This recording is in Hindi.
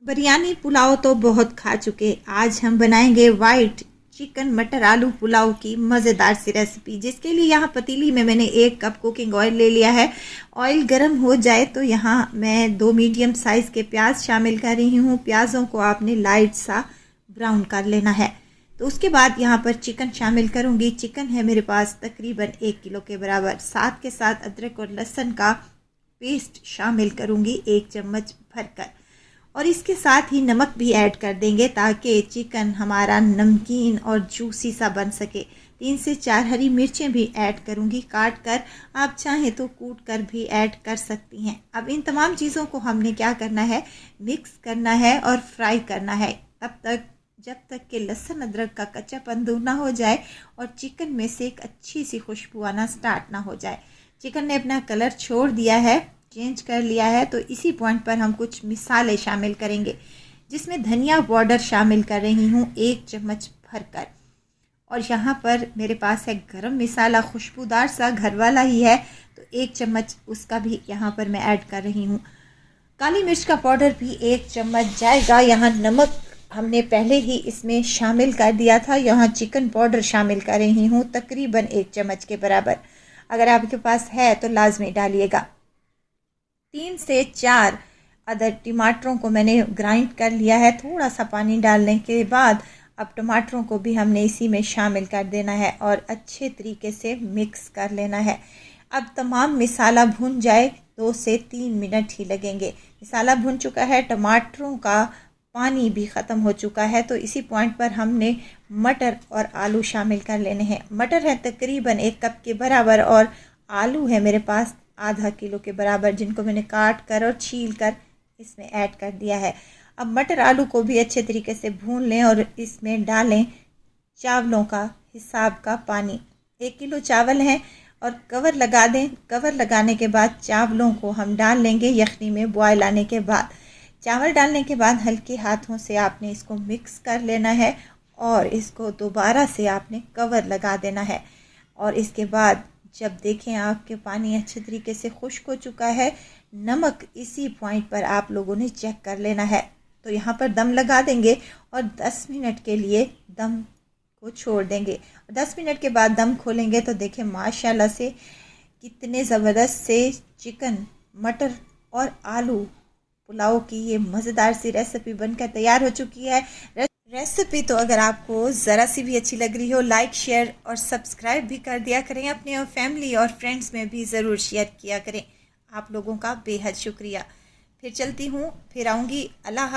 बिरयानी पुलाव तो बहुत खा चुके। आज हम बनाएंगे वाइट चिकन मटर आलू पुलाव की मज़ेदार सी रेसिपी, जिसके लिए यहाँ पतीली में मैंने 1 कप कुकिंग ऑयल ले लिया है। ऑयल गर्म हो जाए तो यहाँ मैं 2 मीडियम साइज़ के प्याज शामिल कर रही हूँ। प्याज़ों को आपने लाइट सा ब्राउन कर लेना है। तो उसके बाद यहाँ पर चिकन शामिल करूँगी। चिकन है मेरे पास तकरीबन 1 किलो के बराबर। साथ के साथ अदरक और लहसुन का पेस्ट शामिल करूँगी 1 चम्मच भरकर, और इसके साथ ही नमक भी ऐड कर देंगे ताकि चिकन हमारा नमकीन और जूसी सा बन सके। 3 से 4 हरी मिर्चें भी ऐड करूँगी काट कर, आप चाहें तो कूट कर भी ऐड कर सकती हैं। अब इन तमाम चीज़ों को हमने क्या करना है, मिक्स करना है और फ्राई करना है तब तक जब तक कि लहसुन अदरक का कच्चापन दूर ना हो जाए और चिकन में से एक अच्छी सी खुशबू आना स्टार्ट ना हो जाए। चिकन ने अपना कलर छोड़ दिया है, चेंज कर लिया है, तो इसी पॉइंट पर हम कुछ मिसाले शामिल करेंगे, जिसमें धनिया पाउडर शामिल कर रही हूँ 1 चम्मच भरकर। और यहाँ पर मेरे पास है गरम मसाला, खुशबूदार सा घर वाला ही है, तो 1 चम्मच उसका भी यहाँ पर मैं ऐड कर रही हूँ। काली मिर्च का पाउडर भी 1 चम्मच जाएगा। यहाँ नमक हमने पहले ही इसमें शामिल कर दिया था। यहाँ चिकन पाउडर शामिल कर रही हूँ तकरीबन 1 चम्मच के बराबर। अगर आपके पास है तो लाजमी डालिएगा। 3 से 4 अदर टमाटरों को मैंने ग्राइंड कर लिया है। थोड़ा सा पानी डालने के बाद अब टमाटरों को भी हमने इसी में शामिल कर देना है और अच्छे तरीके से मिक्स कर लेना है। अब तमाम मसाला भुन जाए, 2 से 3 मिनट ही लगेंगे। मसाला भुन चुका है, टमाटरों का पानी भी ख़त्म हो चुका है, तो इसी पॉइंट पर हमने मटर और आलू शामिल कर लेने हैं। मटर है तकरीबन 1 कप के बराबर और आलू है मेरे पास आधा किलो के बराबर, जिनको मैंने काट कर और छील कर इसमें ऐड कर दिया है। अब मटर आलू को भी अच्छे तरीके से भून लें और इसमें डालें चावलों का हिसाब का पानी। 1 किलो चावल हैं और कवर लगा दें। कवर लगाने के बाद चावलों को हम डाल लेंगे यखनी में बॉयल आने के बाद। चावल डालने के बाद हल्के हाथों से आपने इसको मिक्स कर लेना है और इसको दोबारा से आपने कवर लगा देना है। और इसके बाद जब देखें आपके पानी अच्छे तरीके से खुश्क हो चुका है, नमक इसी पॉइंट पर आप लोगों ने चेक कर लेना है। तो यहाँ पर दम लगा देंगे और 10 मिनट के लिए दम को छोड़ देंगे। 10 मिनट के बाद दम खोलेंगे तो देखें माशाल्लाह से कितने ज़बरदस्त से चिकन मटर और आलू पुलाव की ये मज़ेदार सी रेसिपी बनकर तैयार हो चुकी है। रेसिपी तो अगर आपको ज़रा सी भी अच्छी लग रही हो, लाइक शेयर और सब्सक्राइब भी कर दिया करें। अपने और फैमिली और फ्रेंड्स में भी ज़रूर शेयर किया करें। आप लोगों का बेहद शुक्रिया। फिर चलती हूँ, फिर आऊँगी। अल्लाह।